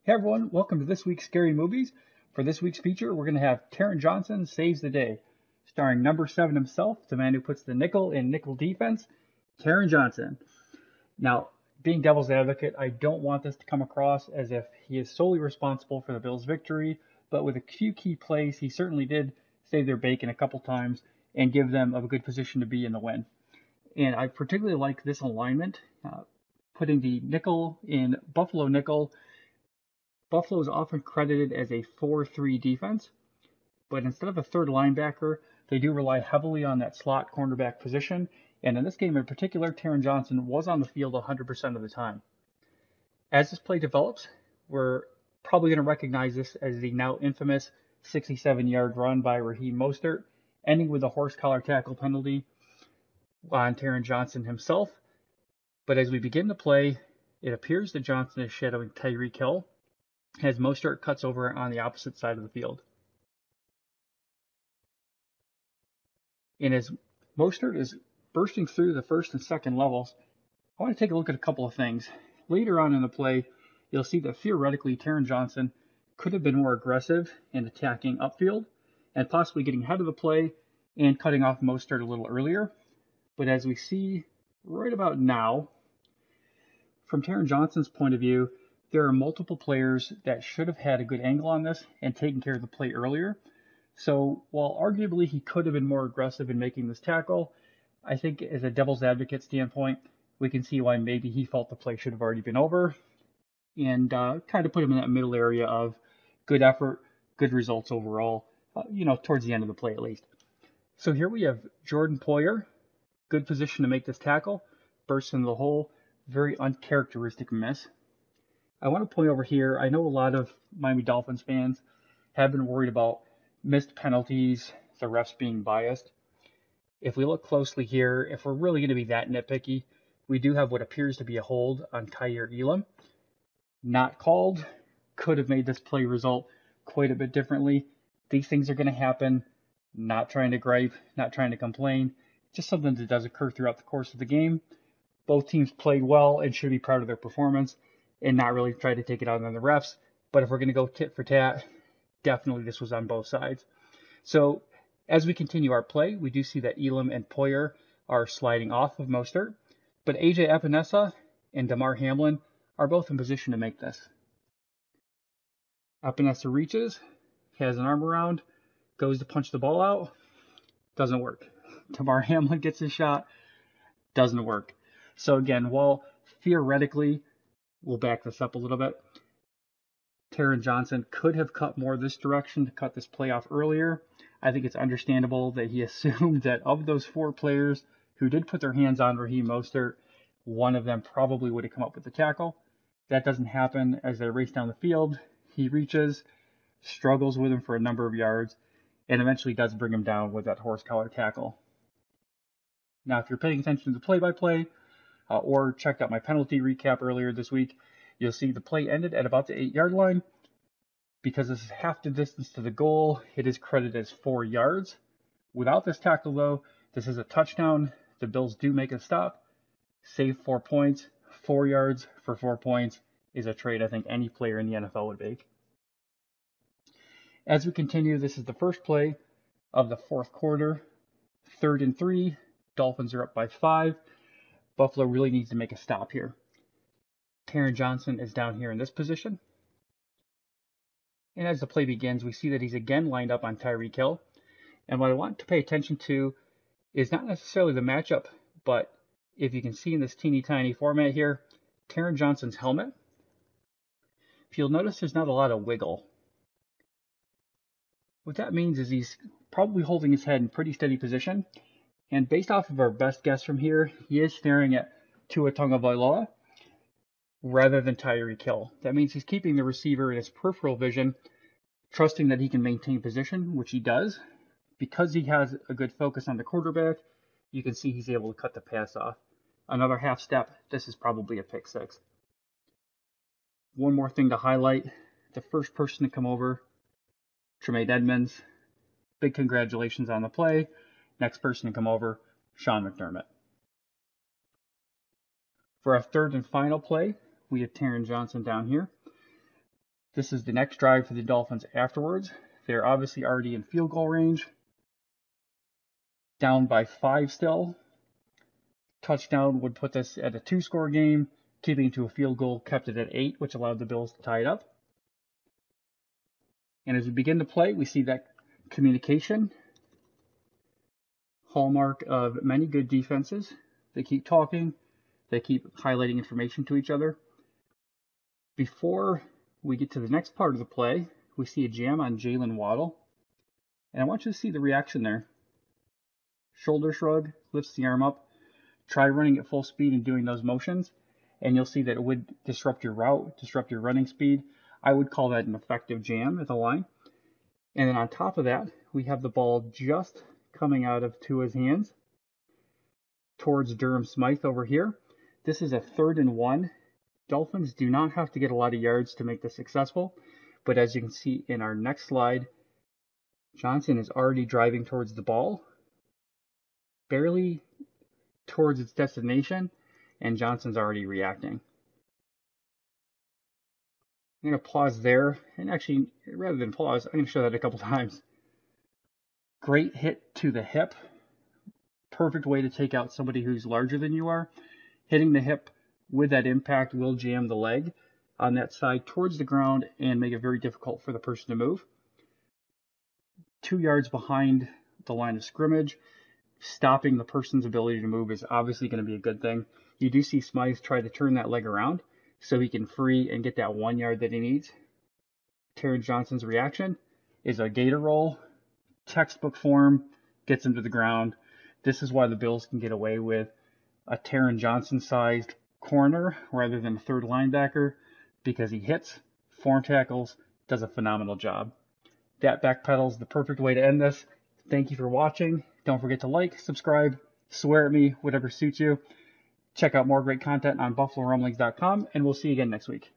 Hey everyone, welcome to this week's Scary Movies. For this week's feature, we're going to have Taron Johnson Saves the Day, starring number 7 himself, the man who puts the nickel in nickel defense, Taron Johnson. Now, being devil's advocate, I don't want this to come across as if he is solely responsible for the Bills' victory, but with a few key plays, he certainly did save their bacon a couple times and give them a good position to be in the win. And I particularly like this alignment, putting the nickel in Buffalo nickel. Buffalo is often credited as a 4-3 defense, but instead of a third linebacker, they do rely heavily on that slot cornerback position. And in this game in particular, Taron Johnson was on the field 100% of the time. As this play develops, we're probably going to recognize this as the now infamous 67-yard run by Raheem Mostert, ending with a horse collar tackle penalty on Taron Johnson himself. But as we begin to play, it appears that Johnson is shadowing Tyreek Hill as Mostert cuts over on the opposite side of the field. And as Mostert is bursting through the first and second levels, I want to take a look at a couple of things. Later on in the play, you'll see that theoretically Taron Johnson could have been more aggressive in attacking upfield and possibly getting ahead of the play and cutting off Mostert a little earlier. But as we see right about now, from Taron Johnson's point of view, there are multiple players that should have had a good angle on this and taken care of the play earlier. So while arguably he could have been more aggressive in making this tackle, I think as a devil's advocate standpoint, we can see why maybe he felt the play should have already been over and kind of put him in that middle area of good effort, good results overall, towards the end of the play at least. So here we have Jordan Poyer, good position to make this tackle, bursts into the hole, very uncharacteristic miss. I want to point over here, I know a lot of Miami Dolphins fans have been worried about missed penalties, the refs being biased. If we look closely here, if we're really going to be that nitpicky, we do have what appears to be a hold on Kaiir Elam. Not called, could have made this play result quite a bit differently. These things are going to happen, not trying to gripe, not trying to complain, just something that does occur throughout the course of the game. Both teams played well and should be proud of their performance and not really try to take it out on the refs. But if we're going to go tit for tat, definitely this was on both sides. So as we continue our play, we do see that Elam and Poyer are sliding off of Mostert, but AJ Epinesa and Damar Hamlin are both in position to make this. Epinesa reaches, has an arm around, goes to punch the ball out, doesn't work. Damar Hamlin gets his shot, doesn't work. So again, while theoretically, we'll back this up a little bit, Taron Johnson could have cut more this direction to cut this play off earlier. I think it's understandable that he assumed that of those 4 players who did put their hands on Raheem Mostert, one of them probably would have come up with the tackle. That doesn't happen as they race down the field. He reaches, struggles with him for a number of yards, and eventually does bring him down with that horse collar tackle. Now, if you're paying attention to the play-by-play, or checked out my penalty recap earlier this week, you'll see the play ended at about the 8-yard line. Because this is half the distance to the goal, it is credited as 4 yards. Without this tackle, though, this is a touchdown. The Bills do make a stop, save 4 points. 4 yards for 4 points is a trade I think any player in the NFL would make. As we continue, this is the first play of the fourth quarter. 3rd and 3, Dolphins are up by 5. Buffalo really needs to make a stop here. Taron Johnson is down here in this position. And as the play begins, we see that he's again lined up on Tyreek Hill. And what I want to pay attention to is not necessarily the matchup, but if you can see in this teeny tiny format here, Taron Johnson's helmet. If you'll notice, there's not a lot of wiggle. What that means is he's probably holding his head in pretty steady position. And based off of our best guess from here, he is staring at Tua Tagoivailoa rather than Tyreek Hill. That means he's keeping the receiver in his peripheral vision, trusting that he can maintain position, which he does. Because he has a good focus on the quarterback, you can see he's able to cut the pass off. Another half step, this is probably a pick 6. One more thing to highlight, the first person to come over, Tremaine Edmonds. Big congratulations on the play. Next person to come over, Sean McDermott. For our third and final play, we have Taron Johnson down here. This is the next drive for the Dolphins afterwards. They're obviously already in field goal range. Down by 5 still. Touchdown would put this at a 2-score game. Keeping it to a field goal kept it at 8, which allowed the Bills to tie it up. And as we begin to play, we see that communication, hallmark of many good defenses. They keep talking. They keep highlighting information to each other. Before we get to the next part of the play, we see a jam on Jalen Waddle. And I want you to see the reaction there. Shoulder shrug, lifts the arm up. Try running at full speed and doing those motions, and you'll see that it would disrupt your route, disrupt your running speed. I would call that an effective jam at the line. And then on top of that, we have the ball just coming out of Tua's hands towards Durham Smythe over here. This is a 3rd and 1. Dolphins do not have to get a lot of yards to make this successful, but as you can see in our next slide, Johnson is already driving towards the ball, barely towards its destination, and Johnson's already reacting. I'm going to pause there, and actually, rather than pause, I'm going to show that a couple times. Great hit to the hip. Perfect way to take out somebody who's larger than you are. Hitting the hip with that impact will jam the leg on that side towards the ground and make it very difficult for the person to move. 2 yards behind the line of scrimmage. Stopping the person's ability to move is obviously going to be a good thing. You do see Smythe try to turn that leg around so he can free and get that 1 yard that he needs. Taron Johnson's reaction is a gator roll, textbook form, gets him to the ground. This is why the Bills can get away with a Taron Johnson-sized corner rather than a 3rd linebacker, because he hits, form tackles, does a phenomenal job. That backpedal is the perfect way to end this. Thank you for watching. Don't forget to like, subscribe, swear at me, whatever suits you. Check out more great content on BuffaloRumblings.com, and we'll see you again next week.